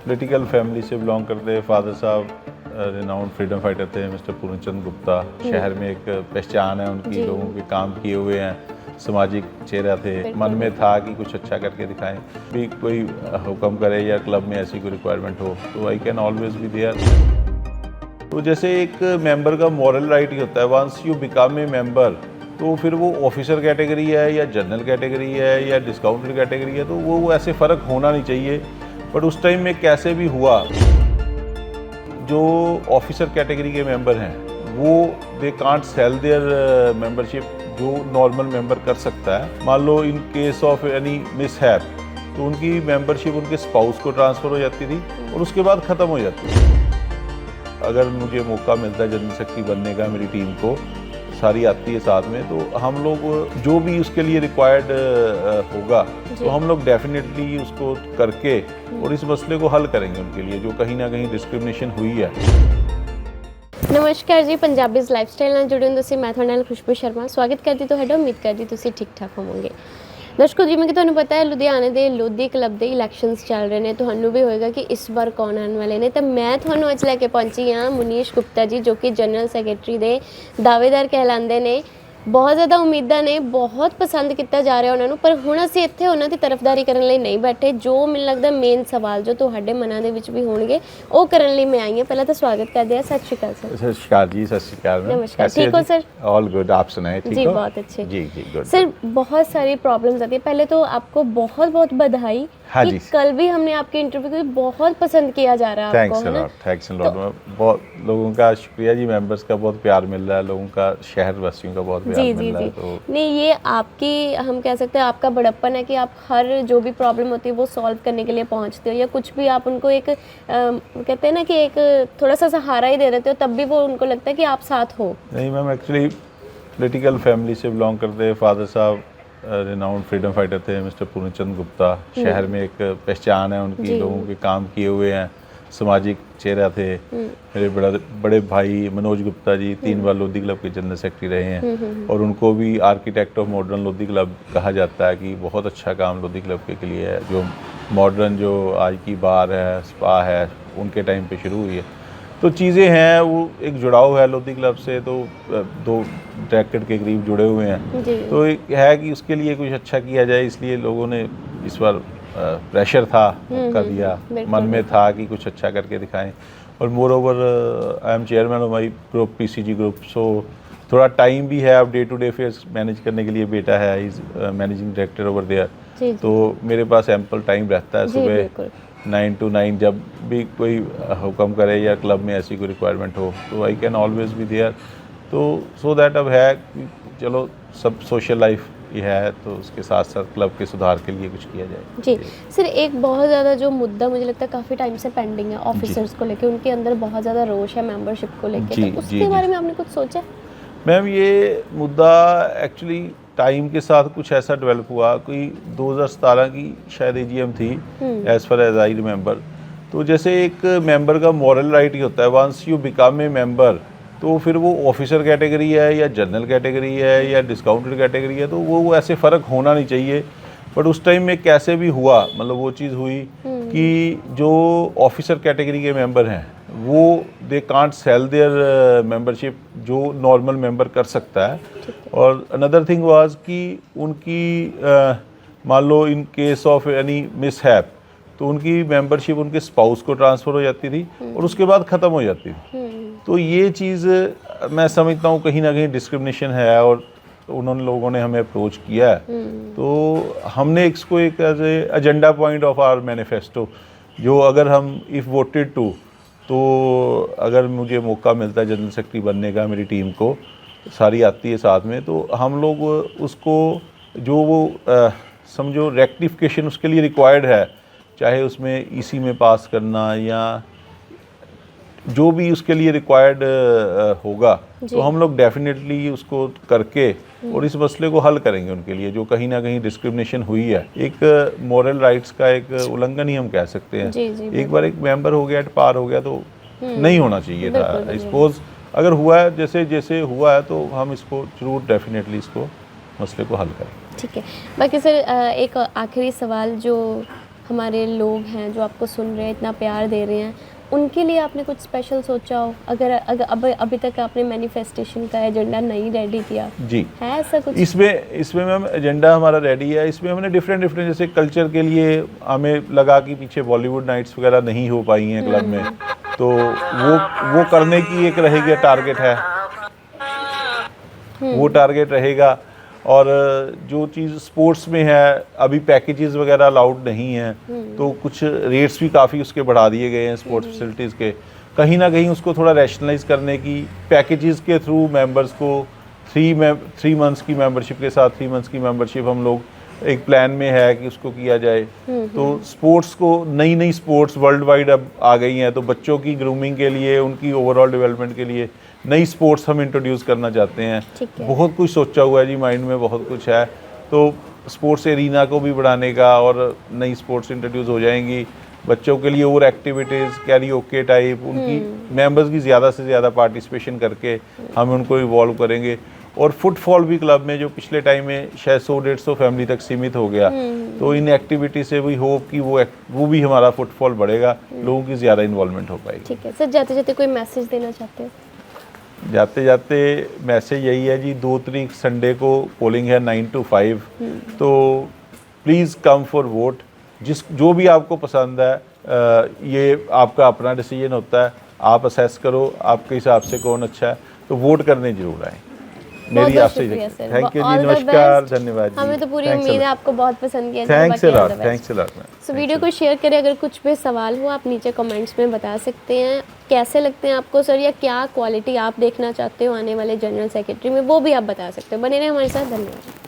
Political family से belong करते हैं। फादर साहब रिनाउंड फ्रीडम फाइटर थे, मिस्टर पूर्णचंद गुप्ता। शहर में एक पहचान है उनकी, लोगों के काम किए हुए हैं, सामाजिक चेहरा थे। मन में था कि कुछ अच्छा करके दिखाएं। भी कोई हुक्म करे या क्लब में ऐसी कोई रिक्वायरमेंट हो तो I can always be there. तो जैसे एक मेंबर का मॉरल राइट ही होता है, once you become a member तो फिर वो ऑफिसर कैटेगरी है या जनरल कैटेगरी है या डिस्काउंटेड कैटेगरी है, तो वो ऐसे फ़र्क होना नहीं चाहिए। बट उस टाइम में कैसे भी हुआ, जो ऑफिसर कैटेगरी के मेंबर हैं वो they can't sell their membership जो नॉर्मल मेंबर कर सकता है। मान लो in case of any mishap तो उनकी मेंबरशिप उनके स्पाउस को ट्रांसफ़र हो जाती थी और उसके बाद ख़त्म हो जाती थी। अगर मुझे मौका मिलता है जनरल सेक्रेटरी बनने का, मेरी टीम को सारी आती है साथ में, तो हम लोग जो भी उसके लिए रिक्वायर्ड होगा तो हम लोग डेफिनेटली उसको करके और इस मसले को हल करेंगे उनके लिए जो कहीं ना कहीं डिस्क्रिमिनेशन हुई है। नमस्कार जी, पंजाबीज़ लाइफस्टाइल ਨਾਲ ਜੁੜੇ ਹੋ ਤੁਸੀਂ। मैं ਤੁਹਾਡੇ ਨਾਲ ਖੁਸ਼ਬੂ ਸ਼ਰਮਾ ਸਵਾਗਤ ਕਰਦੀ ਤੁਹਾਡਾ। ਉਮੀਦ ਕਰਦੀ ਤੁਸੀਂ ਠੀਕ ਠਾਕ ਹੋਵੋਗੇ। ਦਰਸ਼ਕੋ, ਜਿਵੇਂ ਕਿ ਤੁਹਾਨੂੰ ਪਤਾ ਹੈ ਲੁਧਿਆਣੇ ਦੇ ਲੋਧੀ ਕਲੱਬ ਦੇ ਇਲੈਕਸ਼ਨਸ ਚੱਲ ਰਹੇ ਨੇ। ਤੁਹਾਨੂੰ ਵੀ ਹੋਏਗਾ ਕਿ ਇਸ ਵਾਰ ਕੌਣ ਆਉਣ ਵਾਲੇ ਨੇ। ਤਾਂ ਮੈਂ ਤੁਹਾਨੂੰ ਅੱਜ ਲੈ ਕੇ ਪਹੁੰਚੀ ਹਾਂ ਮੁਨੀਸ਼ ਗੁਪਤਾ ਜੀ, ਜੋ ਕਿ ਜਨਰਲ ਸੈਕਟਰੀ ਦੇ ਦਾਅਵੇਦਾਰ ਕਹਿਲਾਉਂਦੇ ਨੇ। ਬਹੁਤ ਜ਼ਿਆਦਾ ਉਮੀਦਾਂ ਨੇ, ਬਹੁਤ ਪਸੰਦ ਕੀਤਾ ਜਾ ਰਿਹਾ ਉਹਨਾਂ ਨੂੰ। ਪਰ ਹੁਣ ਅਸੀਂ ਇੱਥੇ ਉਹਨਾਂ ਦੀ ਤਰਫਦਾਰੀ ਕਰਨ ਲਈ ਨਹੀਂ ਬੈਠੇ। ਜੋ ਮੈਨੂੰ ਲੱਗਦਾ ਮੇਨ ਸਵਾਲ ਜੋ ਤੁਹਾਡੇ ਮਨਾਂ ਦੇ ਵਿੱਚ ਵੀ ਹੋਣਗੇ ਉਹ ਕਰਨ ਲਈ ਮੈਂ ਆਈ ਹਾਂ। ਪਹਿਲਾਂ ਤਾਂ ਸਵਾਗਤ ਕਰਦੇ ਹਾਂ। ਸਤਿ ਸ਼੍ਰੀ ਅਕਾਲ ਸਰ। सत श्रीकाल जी, सत श्रीकाल। नमस्कार, ठीक हो सर? ऑल गुड, आप सुनाए? ठीक जी हो? बहुत अच्छे। जी जी गुड सर, बहुत सारी प्रॉब्लम्स आती है। पहले तो आपको बहुत बहुत बधाई। हाँ कि जी। कल भी हमने आपके इंटरव्यू को बहुत पसंद किया जा रहा है आपको, थैंक्स है ना? Lot, thanks lot. बहुत लोगों का शुक्रिया जी, मेंबर्स का बहुत प्यार मिल रहा है, लोगों का, शहर वासियों का बहुत प्यार जी मिल जी रहा जी है। तो नहीं, ये आपकी, हम कह सकते हैं आपका बड़प्पन है कि आप हर जो भी प्रॉब्लम होती है वो सॉल्व करने के लिए पहुंचते हो, या कुछ भी आप उनको एक कहते हैं ना कि एक थोड़ा सा सहारा ही दे देते हो, तब भी वो उनको लगता है कि आप साथ हो। नहीं मैम, एक्चुअली पॉलिटिकल फैमिली से बिलोंग करते हैं। फादर साहब रिनाउंड फ्रीडम फाइटर थे, मिस्टर पूर्णचंद गुप्ता। शहर में एक पहचान है उनकी, लोगों के काम किए हुए हैं, सामाजिक चेहरा थे। मेरे बड़े भाई मनोज गुप्ता जी 3 बार लोधी क्लब के जनरल सेक्रेटरी रहे हैं और उनको भी architect of modern Lodhi club कहा जाता है कि बहुत अच्छा काम लोधी क्लब के लिए है। जो मॉडर्न जो आज की बार है, स्पा है, उनके टाइम पे शुरू हुई है। तो चीज़ें हैं, वो एक जुड़ाव है लोधी क्लब से, तो 2 डेकेड के करीब जुड़े हुए हैं। तो एक है कि उसके लिए कुछ अच्छा किया जाए, इसलिए लोगों ने इस बार प्रेशर था कर दिया। मन में था कि कुछ अच्छा करके दिखाएं। और moreover I am chairman of my group, PCG group, so थोड़ा टाइम भी है। अब day to day affairs manage करने के लिए बेटा है, is managing director over there, तो मेरे पास एम्पल टाइम रहता है। सुबह 9 to 9 जब भी कोई हुक्म करे या क्लब में ऐसी कोई रिक्वायरमेंट हो तो I can always be there. तो सो दैट अब है कि चलो सब सोशल लाइफ ये है, तो उसके साथ साथ क्लब के सुधार के लिए कुछ किया जाए। जी सर, एक बहुत ज़्यादा जो मुद्दा मुझे लगता है काफ़ी टाइम से पेंडिंग है ऑफिसर्स को लेके, उनके अंदर बहुत ज़्यादा रोष है मेंबरशिप को लेके, तो उसके बारे में आपने कुछ सोचा? मैम, ये मुद्दा एक्चुअली टाइम के साथ कुछ ऐसा डेवलप हुआ। कोई 2017 की शायद एजीएम थी, as far as I remember. तो जैसे एक मेंबर का मॉरल राइट ही होता है, once you become a member तो फिर वो ऑफिसर कैटेगरी है या जनरल कैटेगरी है या डिस्काउंटेड कैटेगरी है, तो वो ऐसे फ़र्क होना नहीं चाहिए। बट उस टाइम में कैसे भी हुआ, मतलब वो चीज़ हुई कि जो ऑफिसर कैटेगरी के मेंबर हैं वो they can't sell their membership जो नॉर्मल मेंबर कर सकता है। और अनदर थिंग वाज कि उनकी मान लो in case of any mishap तो उनकी मेंबरशिप उनके स्पाउस को ट्रांसफ़र हो जाती थी और उसके बाद ख़त्म हो जाती थी। तो ये चीज़ मैं समझता हूँ कहीं ना कहीं डिस्क्रिमिनेशन है और उन्होंने लोगों ने हमें अप्रोच किया है। तो हमने इसको एक as a agenda point of our manifesto, जो अगर हम इफ़ वोटेड टू, तो अगर मुझे मौका मिलता है जनरल सेक्रेटरी बनने का, मेरी टीम को सारी आती है साथ में, तो हम लोग उसको जो वो समझो रेक्टिफिकेशन उसके लिए रिक्वायर्ड है, चाहे उसमें ईसी में पास करना या जो भी उसके लिए रिक्वायर्ड होगा, तो हम लोग डेफिनेटली उसको करके और इस मसले को हल करेंगे उनके लिए जो कहीं ना कहीं डिस्क्रिमिनेशन हुई है। एक मॉरल राइट्स का एक उल्लंघन ही हम कह सकते हैं। एक बार एक मेंबर हो गया, पार हो गया, तो नहीं होना चाहिए था। सपोज अगर हुआ है, जैसे जैसे हुआ है, तो हम इसको जरूर डेफिनेटली इसको मसले को हल करेंगे। ठीक है। बाकी सर, एक आखिरी सवाल जो हमारे लोग हैं जो आपको सुन रहे हैं, इतना प्यार दे रहे हैं, उनके लिए आपने कुछ स्पेशल सोचा हो? अगर अभी तक आपने मैनिफेस्टेशन का एजेंडा नहीं रेडी किया जी, है ऐसा कुछ? इसमें मैम एजेंडा हमारा रेडी है। इसमें हमने डिफरेंट जैसे कल्चर के लिए हमें लगा कि पीछे बॉलीवुड नाइट्स वगैरह नहीं हो पाई हैं क्लब में, तो वो करने की एक रहेगा टारगेट है, वो टारगेट रहेगा। और जो चीज़ स्पोर्ट्स में है, अभी पैकेजेस वगैरह अलाउड नहीं हैं, तो कुछ रेट्स भी काफ़ी उसके बढ़ा दिए गए हैं स्पोर्ट्स फैसिलिटीज़ के। कहीं ना कहीं उसको थोड़ा रैशनलाइज करने की, पैकेजेस के थ्रू मेंबर्स को 3 मंथ्स की मेंबरशिप के साथ 3 मंथ्स की मेंबरशिप हम लोग एक प्लान में है कि उसको किया जाए। तो स्पोर्ट्स को नई स्पोर्ट्स वर्ल्ड वाइड अब आ गई हैं, तो बच्चों की ग्रूमिंग के लिए, उनकी ओवरऑल डेवलपमेंट के लिए नई स्पोर्ट्स हम इंट्रोड्यूस करना चाहते हैं। बहुत कुछ सोचा हुआ है जी, माइंड में बहुत कुछ है। तो स्पोर्ट्स एरिना को भी बढ़ाने का, और नई स्पोर्ट्स इंट्रोड्यूस हो जाएंगी बच्चों के लिए, और एक्टिविटीज़ कैरियोके टाइप, उनकी मेंबर्स की ज़्यादा से ज़्यादा पार्टिसिपेशन करके हम उनको इवॉल्व करेंगे। और फुटफॉल भी क्लब में, जो पिछले टाइम में शायद 100-150 फैमिली तक सीमित हो गया, तो इन एक्टिविटी से भी होप कि वो भी हमारा फुटफॉल बढ़ेगा, लोगों की ज़्यादा इन्वॉल्वमेंट हो पाएगी। ठीक है सर, जाते जाते कोई मैसेज देना चाहते हैं? जाते जाते मैसेज यही है जी, 2 तारीख संडे को पोलिंग है 9 to 5, तो प्लीज़ कम फॉर वोट। जो भी आपको पसंद है, ये आपका अपना डिसीजन होता है, आप असेस करो आपके हिसाब से कौन अच्छा है, तो वोट करने जरूर आए। मेरी आपसे थैंक यू जी, नमस्कार, धन्यवाद जी। हमें तो पूरी उम्मीद है आपको बहुत पसंद किया। Thanks a lot. So video को शेयर करें। अगर कुछ भी सवाल हो आप नीचे कमेंट्स में बता सकते हैं। कैसे लगते हैं आपको सर, या क्या क्वालिटी आप देखना चाहते हो आने वाले जनरल सेक्रेटरी में, वो भी आप बता सकते हो। बने रहें हमारे साथ। धन्यवाद।